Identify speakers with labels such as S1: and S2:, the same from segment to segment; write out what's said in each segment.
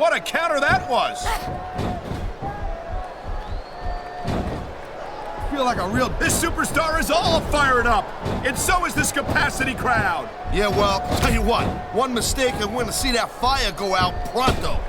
S1: What a counter that was!
S2: I feel like a real...
S1: This superstar is all fired up, and so is this capacity crowd.
S2: Yeah, well, tell you what, one mistake and we're gonna see that fire go out pronto.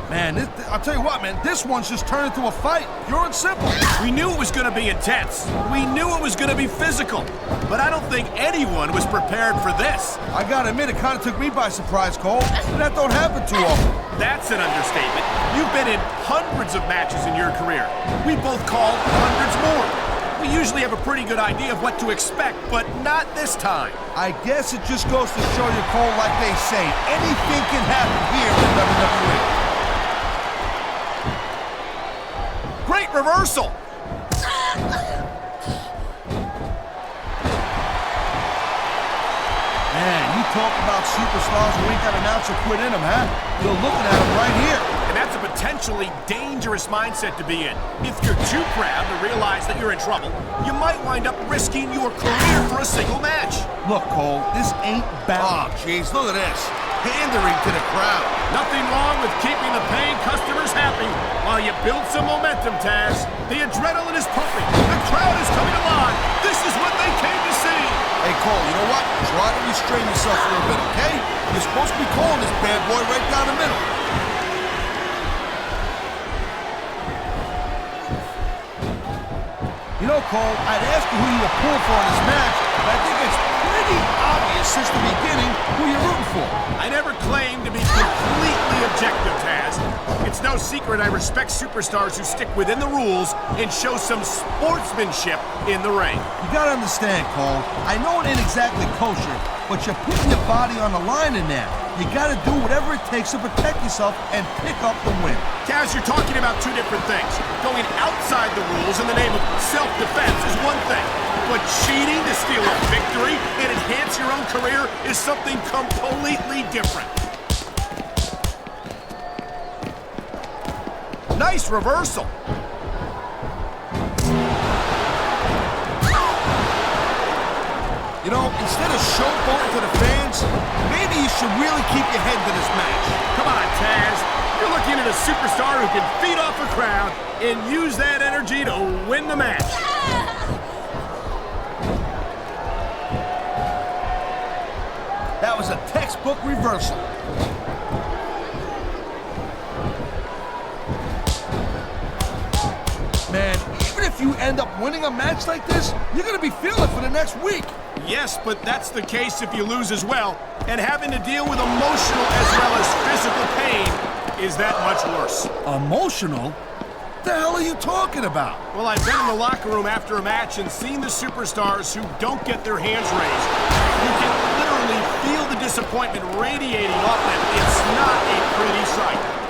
S2: Man, I'll tell you what, man, this one's just turned into a fight, pure and simple.
S1: We knew it was going to be intense. We knew it was going to be physical. But I don't think anyone was prepared for this.
S2: I gotta admit, it kind of took me by surprise, Cole. That don't happen too often.
S1: That's an understatement. You've been in hundreds of matches in your career. We both called hundreds more. We usually have a pretty good idea of what to expect, but not this time.
S2: I guess it just goes to show you, Cole, like they say, anything can happen here in WWE.
S1: Great reversal!
S2: Man, you talk about superstars who ain't got an ounce of quit in them, huh? You're looking at them right here.
S1: And that's a potentially dangerous mindset to be in. If you're too proud to realize that you're in trouble, you might wind up risking your career for a single match.
S2: Look, Cole, this ain't bad. Oh, jeez, look at this. Pandering to the crowd.
S1: Nothing wrong with keeping the paying customers happy while you build some momentum, Taz. The adrenaline is pumping. The crowd is coming alive. This is what they came to see.
S2: Hey, Cole, you know what? Try to restrain yourself a little bit, okay? You're supposed to be calling this bad boy right down the middle. You know, Cole, I'd ask you who you were pulling for in this match, but I think it's pretty obvious since the beginning who you're rooting for.
S1: I never claimed to be completely objective, Taz. It's no secret I respect superstars who stick within the rules and show some sportsmanship in the ring.
S2: You gotta understand, Cole, I know it ain't exactly kosher, but you're putting your body on the line in there. You gotta do whatever it takes to protect yourself and pick up the win.
S1: Taz, you're talking about two different things. Going outside the rules in the name of self-defense is one thing, but cheating to steal a victory and enhance your own career is something completely different. Nice reversal.
S2: You know, instead of showboating to the fans, maybe you should really keep your head to this match.
S1: Come on, Taz. You're looking at a superstar who can feed off a crowd and use that energy to win the match.
S2: That was a textbook reversal. Man, even if you end up winning a match like this, you're gonna be feeling it for the next week.
S1: Yes, but that's the case if you lose as well. And having to deal with emotional as well as physical pain is that much worse.
S2: Emotional? What the hell are you talking about?
S1: Well, I've been in the locker room after a match and seen the superstars who don't get their hands raised. You can literally feel the disappointment radiating off them. It's not a pretty sight.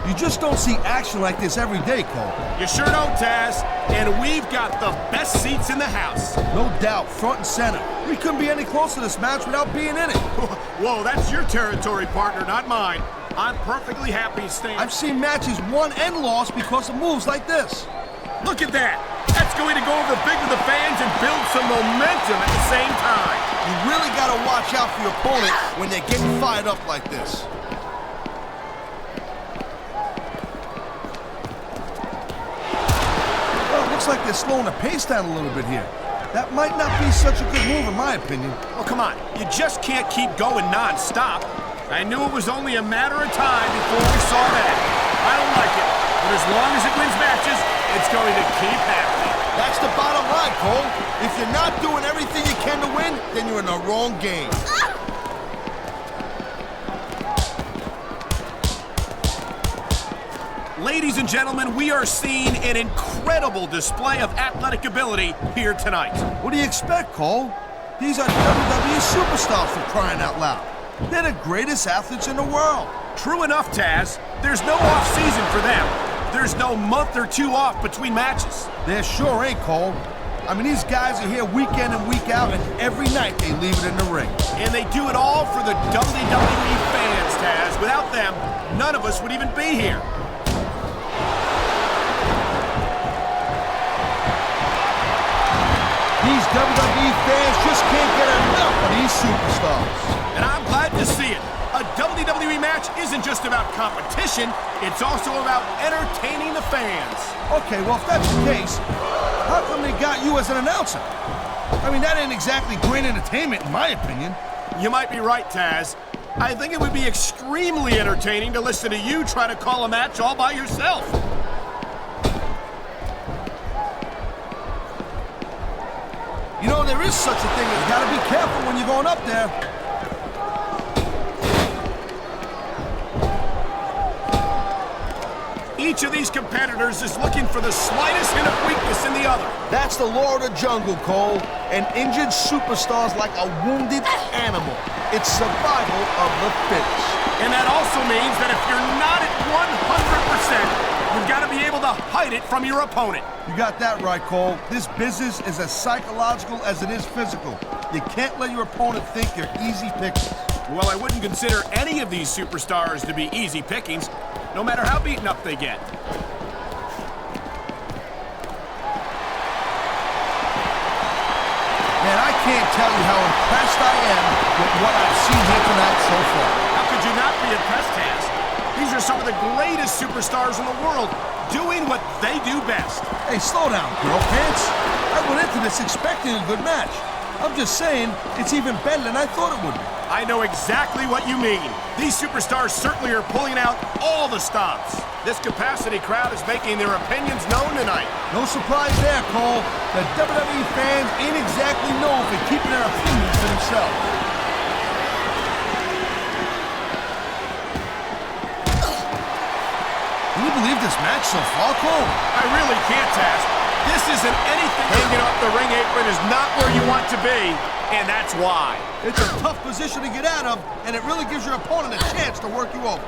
S2: You just don't see action like this every day, Cole.
S1: You sure don't, Taz. And we've got the best seats in the house.
S2: No doubt, front and center. We couldn't be any closer to this match without being in it.
S1: Whoa, that's your territory, partner, not mine. I'm perfectly happy staying.
S2: I've seen matches won and lost because of moves like this.
S1: Look at that. That's going to go over big with the fans and build some momentum at the same time.
S2: You really got to watch out for your opponent when they're getting fired up like this. Looks like they're slowing the pace down a little bit here. That might not be such a good move in my opinion.
S1: Oh, come on. You just can't keep going non-stop. I knew it was only a matter of time before we saw that. I don't like it, but as long as it wins matches, it's going to keep happening.
S2: That's the bottom line, Cole. If you're not doing everything you can to win, then you're in the wrong game.
S1: Ladies and gentlemen, we are seeing an incredible display of athletic ability here tonight.
S2: What do you expect, Cole? These are WWE superstars for crying out loud. They're the greatest athletes in the world.
S1: True enough, Taz. There's no off-season for them. There's no month or two off between matches.
S2: There sure ain't, Cole. I mean, these guys are here week in and week out, and every night they leave it in the ring.
S1: And they do it all for the WWE fans, Taz. Without them, none of us would even be here.
S2: These WWE fans just can't get enough of these superstars.
S1: And I'm glad to see it. A WWE match isn't just about competition, it's also about entertaining the fans.
S2: Okay, well, if that's the case, how come they got you as an announcer? I mean, that ain't exactly great entertainment, in my opinion.
S1: You might be right, Taz. I think it would be extremely entertaining to listen to you try to call a match all by yourself.
S2: You know, there is such a thing as gotta be careful when you're going up there.
S1: Each of these competitors is looking for the slightest hint of weakness in the other.
S2: That's the law of the jungle, Cole. An injured superstar's like a wounded animal. It's survival of the fittest.
S1: And that also means that if you're not at 100%, you've got to be able to hide it from your opponent.
S2: You got that right, Cole. This business is as psychological as it is physical. You can't let your opponent think you're easy pickings.
S1: Well, I wouldn't consider any of these superstars to be easy pickings, no matter how beaten up they get.
S2: Man, I can't tell you how impressed I am with what I've seen here tonight so far.
S1: How could you not be impressed, Taz? These are some of the greatest superstars in the world, doing what they do best.
S2: Hey, slow down, girl pants. I went into this expecting a good match. I'm just saying, it's even better than I thought it would be.
S1: I know exactly what you mean. These superstars certainly are pulling out all the stops. This capacity crowd is making their opinions known tonight.
S2: No surprise there, Cole. The WWE fans ain't exactly known for keeping their opinions to themselves. Can you believe this match so far, Cole?
S1: I really can't, Taz. This isn't anything. Hanging off the ring apron is not where you want to be, and that's why.
S2: It's a tough position to get out of, and it really gives your opponent a chance to work you over.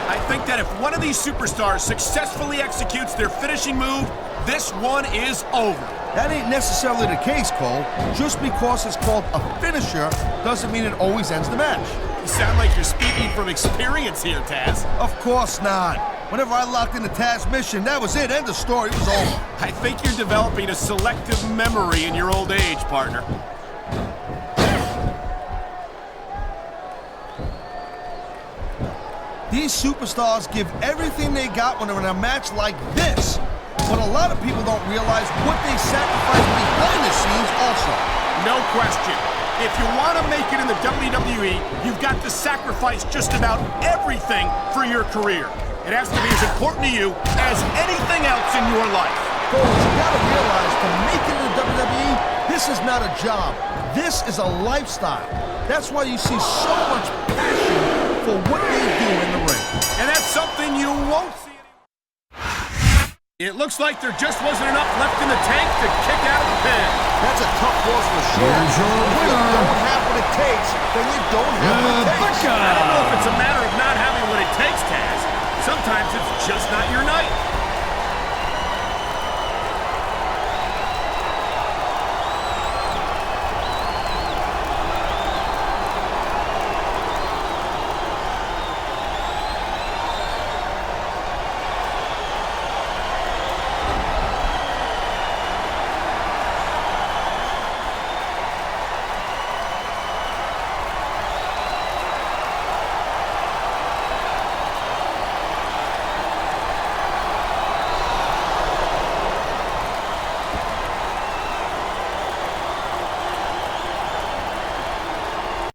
S1: I think that if one of these superstars successfully executes their finishing move, this one is over.
S2: That ain't necessarily the case, Cole. Just because it's called a finisher doesn't mean it always ends the match.
S1: You sound like you're speaking from experience here, Taz.
S2: Of course not. Whenever I locked into Taz's mission, that was it. End of story. It was over.
S1: I think you're developing a selective memory in your old age, partner.
S2: These superstars give everything they got when they're in a match like this. But a lot of people don't realize what they sacrifice behind the scenes also.
S1: No question. If you want to make it in the WWE, you've got to sacrifice just about everything for your career. It has to be as important to you as anything else in your life.
S2: Folks, you gotta realize to make it in the WWE, this is not a job. This is a lifestyle. That's why you see so much passion for what they do in the ring.
S1: And that's something you won't see anymore. It looks like there just wasn't enough left in the tank to kick out of the pin.
S2: That's a tough loss for sure.
S3: Here's your
S2: If you
S3: winner.
S2: don't have what it takes, then you don't have what it takes.
S3: Becca.
S1: I don't know if it's a matter of not having what it takes, Taz. Sometimes it's just not your night.